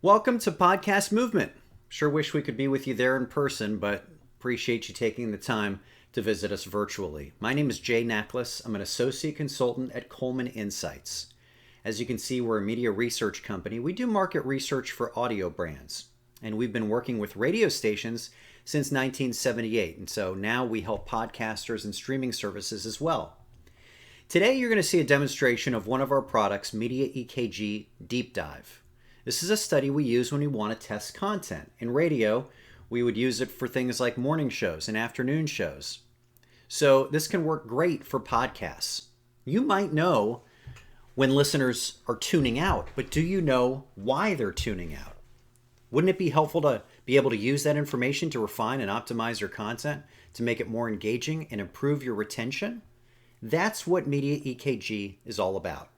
Welcome to Podcast Movement. Sure wish we could be with you there in person, but appreciate you taking the time to visit us virtually. My name is Jay Naklis. I'm an associate consultant at Coleman Insights. As you can see, we're a media research company. We do market research for audio brands, and we've been working with radio stations since 1978, and so now we help podcasters and streaming services as well. Today, you're going to see a demonstration of one of our products, mediaEKG Deep Dive. This is a study we use when we want to test content. In radio, we would use it for things like morning shows and afternoon shows. So this can work great for podcasts. You might know when listeners are tuning out, but do you know why they're tuning out? Wouldn't it be helpful to be able to use that information to refine and optimize your content to make it more engaging and improve your retention? That's what mediaEKG is all about.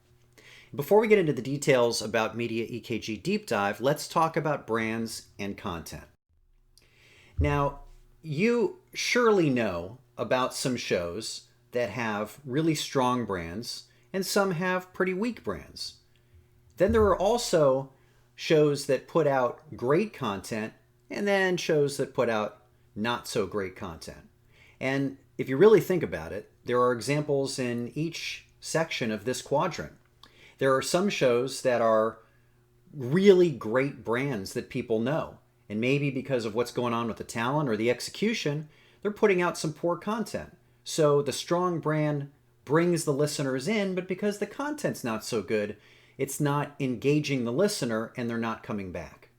Before we get into the details about mediaEKG Deep Dive, let's talk about brands and content. Now, you surely know about some shows that have really strong brands and some have pretty weak brands. Then there are also shows that put out great content and then shows that put out not so great content. And if you really think about it, there are examples in each section of this quadrant. There are some shows that are really great brands that people know. And maybe because of what's going on with the talent or the execution, they're putting out some poor content. So the strong brand brings the listeners in, but because the content's not so good, it's not engaging the listener and they're not coming back.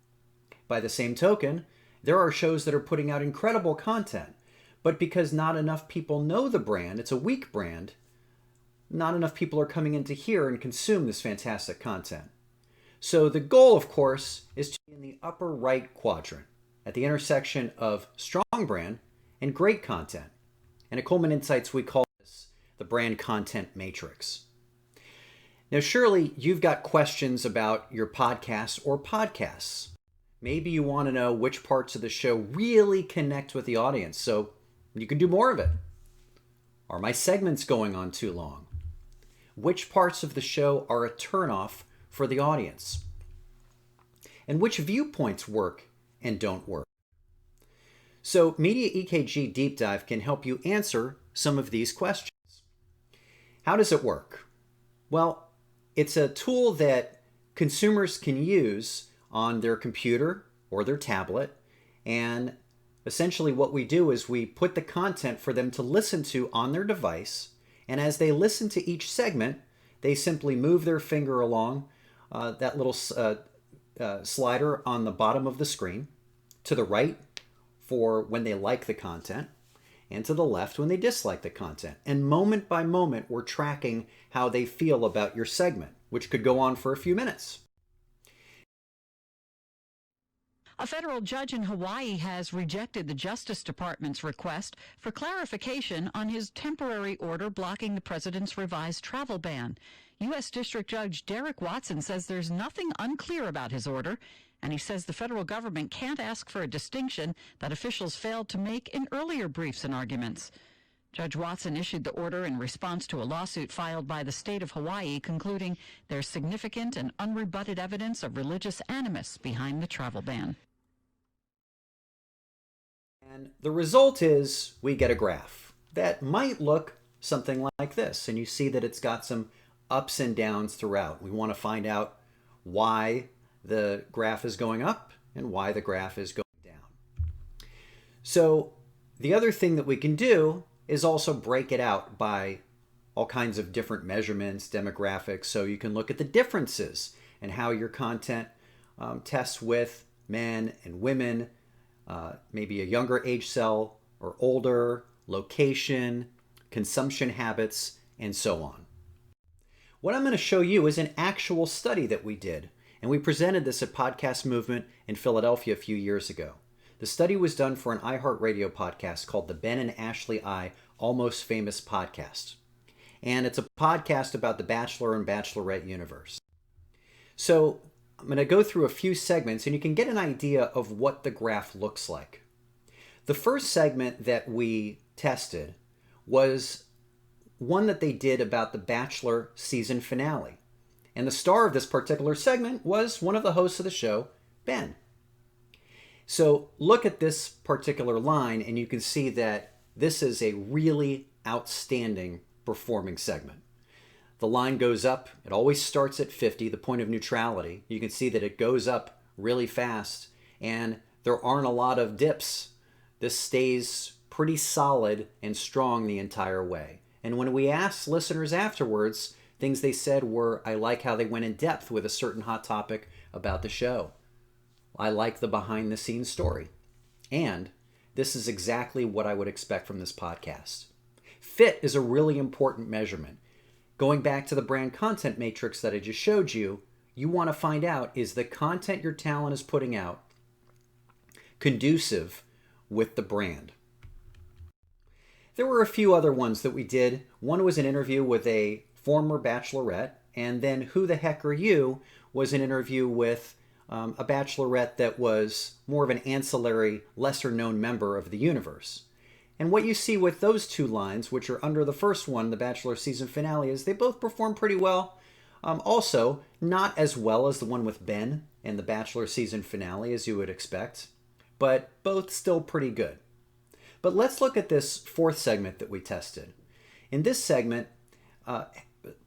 By the same token, there are shows that are putting out incredible content, but because not enough people know the brand, it's a weak brand, not enough people are coming in to hear and consume this fantastic content. So the goal, of course, is to be in the upper right quadrant at the intersection of strong brand and great content. And at Coleman Insights, we call this the brand content matrix. Now, surely you've got questions about your podcast or podcasts. Maybe you want to know which parts of the show really connect with the audience so you can do more of it. Are my segments going on too long? Which parts of the show are a turnoff for the audience? And which viewpoints work and don't work? So mediaEKG Deep Dive can help you answer some of these questions. How does it work? Well, it's a tool that consumers can use on their computer or their tablet. And essentially what we do is we put the content for them to listen to on their device. And as they listen to each segment, they simply move their finger along that little slider on the bottom of the screen, to the right for when they like the content, and to the left when they dislike the content. And moment by moment, we're tracking how they feel about your segment, which could go on for a few minutes. A federal judge in Hawaii has rejected the Justice Department's request for clarification on his temporary order blocking the president's revised travel ban. U.S. District Judge Derek Watson says there's nothing unclear about his order, and he says the federal government can't ask for a distinction that officials failed to make in earlier briefs and arguments. Judge Watson issued the order in response to a lawsuit filed by the state of Hawaii concluding there's significant and unrebutted evidence of religious animus behind the travel ban. And the result is we get a graph that might look something like this. And you see that it's got some ups and downs throughout. We want to find out why the graph is going up and why the graph is going down. So the other thing that we can do is also break it out by all kinds of different measurements, demographics, so you can look at the differences and how your content tests with men and women, maybe a younger age cell or older, location, consumption habits, and so on. What I'm going to show you is an actual study that we did, and we presented this at Podcast Movement in Philadelphia a few years ago. The study was done for an iHeartRadio podcast called the Ben and Ashley I Almost Famous Podcast. And it's a podcast about the Bachelor and Bachelorette universe. So I'm going to go through a few segments and you can get an idea of what the graph looks like. The first segment that we tested was one that they did about the Bachelor season finale. And the star of this particular segment was one of the hosts of the show, Ben. So look at this particular line and you can see that this is a really outstanding performing segment. The line goes up. It always starts at 50, the point of neutrality. You can see that it goes up really fast and there aren't a lot of dips. This stays pretty solid and strong the entire way. And when we asked listeners afterwards, things they said were, I like how they went in depth with a certain hot topic about the show. I like the behind the scenes story. And this is exactly what I would expect from this podcast. Fit is a really important measurement. Going back to the brand content matrix that I just showed you, you want to find out, is the content your talent is putting out conducive with the brand? There were a few other ones that we did. One was an interview with a former bachelorette, and then Who the Heck Are You was an interview with a bachelorette that was more of an ancillary, lesser known member of the universe. And what you see with those two lines, which are under the first one, the Bachelor season finale, is they both perform pretty well. Also, not as well as the one with Ben and the Bachelor season finale as you would expect, but both still pretty good. But let's look at this fourth segment that we tested. In this segment,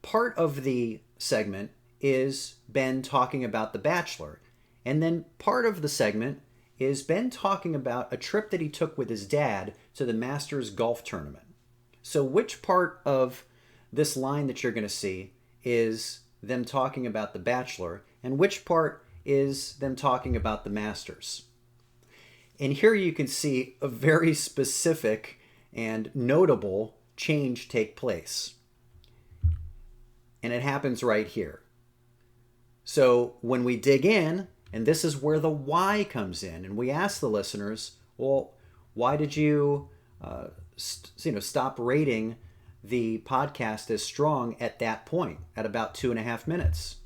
part of the segment is Ben talking about The Bachelor. And then part of the segment is Ben talking about a trip that he took with his dad to the Masters golf tournament. So which part of this line that you're going to see is them talking about The Bachelor, and which part is them talking about the Masters? And here you can see a very specific and notable change take place. And it happens right here. So when we dig in, and this is where the why comes in, and we ask the listeners, well, why did you stop rating the podcast as strong at that point, at about 2.5 minutes?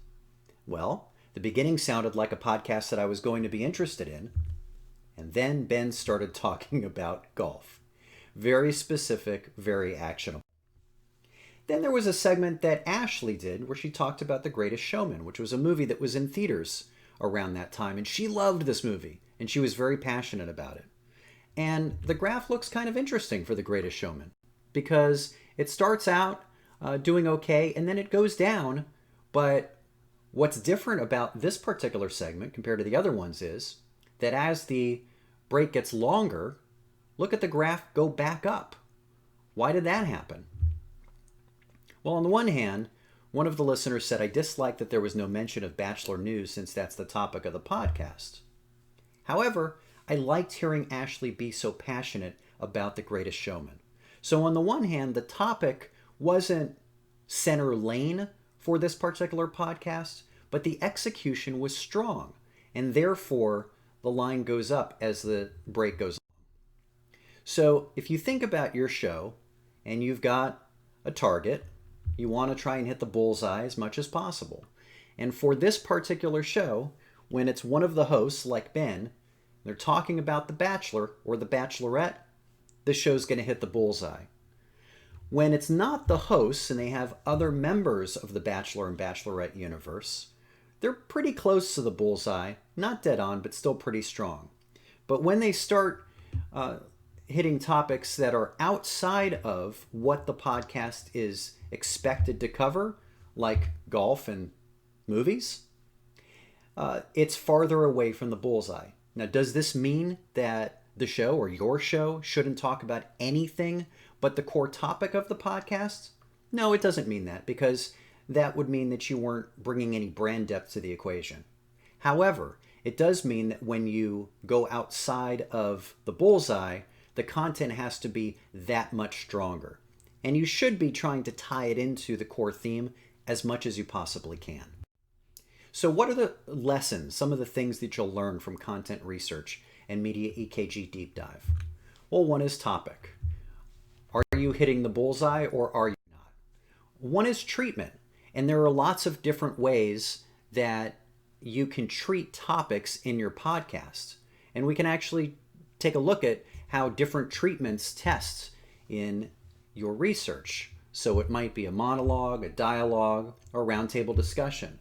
Well, the beginning sounded like a podcast that I was going to be interested in. And then Ben started talking about golf. Very specific, very actionable. Then there was a segment that Ashley did where she talked about The Greatest Showman, which was a movie that was in theaters around that time. And she loved this movie, and she was very passionate about it. And the graph looks kind of interesting for The Greatest Showman because it starts out doing okay, and then it goes down. But what's different about this particular segment compared to the other ones is that as the break gets longer, look at the graph go back up. Why did that happen? Well, on the one hand, one of the listeners said, I dislike that there was no mention of Bachelor news since that's the topic of the podcast. However, I liked hearing Ashley be so passionate about The Greatest Showman. So on the one hand, the topic wasn't center lane for this particular podcast, but the execution was strong, and therefore the line goes up as the break goes on. So if you think about your show and you've got a target, you want to try and hit the bullseye as much as possible. And for this particular show, when it's one of the hosts like Ben, they're talking about The Bachelor or The Bachelorette, the show's going to hit the bullseye. When it's not the hosts and they have other members of the Bachelor and Bachelorette universe, they're pretty close to the bullseye, not dead on, but still pretty strong. But when they start hitting topics that are outside of what the podcast is expected to cover, like golf and movies, it's farther away from the bullseye. Now, does this mean that the show or your show shouldn't talk about anything but the core topic of the podcast? No, it doesn't mean that, because that would mean that you weren't bringing any brand depth to the equation. However, it does mean that when you go outside of the bullseye, the content has to be that much stronger. And you should be trying to tie it into the core theme as much as you possibly can. So what are the lessons, some of the things that you'll learn from content research and mediaEKG deep dive? Well, one is topic. Are you hitting the bullseye or are you not? One is treatment. And there are lots of different ways that you can treat topics in your podcast. And we can actually take a look at how different treatments test in your research. So it might be a monologue, a dialogue, or a roundtable discussion.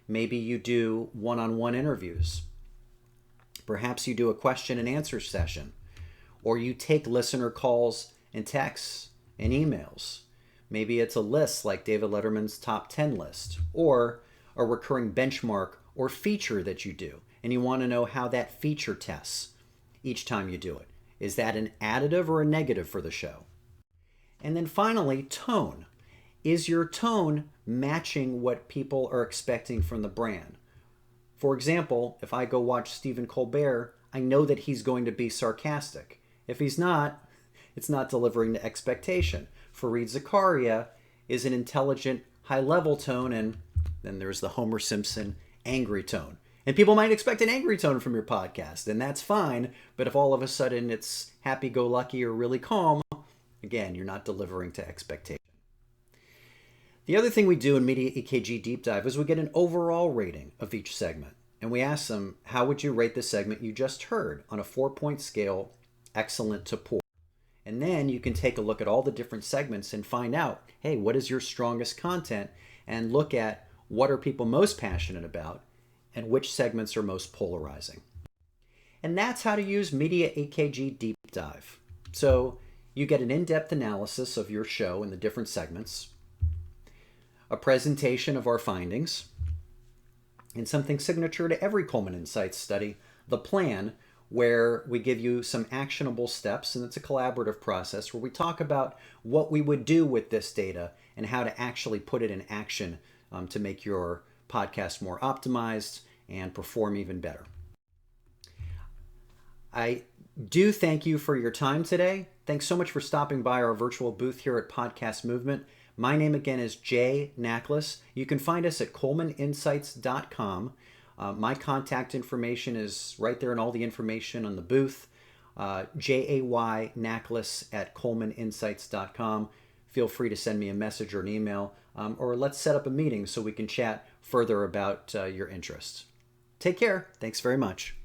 Maybe you do one-on-one interviews. Perhaps you do a question and answer session, or you take listener calls and texts and emails. Maybe it's a list like David Letterman's top 10 list, or a recurring benchmark or feature that you do, and you want to know how that feature tests each time you do it. Is that an additive or a negative for the show? And then finally, tone. Is your tone matching what people are expecting from the brand? For example, if I go watch Stephen Colbert, I know that he's going to be sarcastic. If he's not, it's not delivering to expectation. Fareed Zakaria is an intelligent, high-level tone, and then there's the Homer Simpson angry tone. And people might expect an angry tone from your podcast, and that's fine, but if all of a sudden it's happy-go-lucky or really calm, again, you're not delivering to expectation. The other thing we do in mediaEKG Deep Dive is we get an overall rating of each segment, and we ask them, how would you rate the segment you just heard on a 4-point scale, excellent to poor? And then you can take a look at all the different segments and find out, hey, what is your strongest content? And look at what are people most passionate about and which segments are most polarizing. And that's how to use mediaEKG Deep Dive. So you get an in-depth analysis of your show and the different segments, a presentation of our findings, and something signature to every Coleman Insights study, the plan, where we give you some actionable steps, and it's a collaborative process where we talk about what we would do with this data and how to actually put it in action to make your podcast more optimized and perform even better. I do thank you for your time today. Thanks so much for stopping by our virtual booth here at Podcast Movement. My name again is Jay Nacklis. You can find us at ColemanInsights.com. My contact information is right there in all the information on the booth. Jay Nacklis at ColemanInsights.com. Feel free to send me a message or an email, or let's set up a meeting so we can chat further about your interests. Take care. Thanks very much.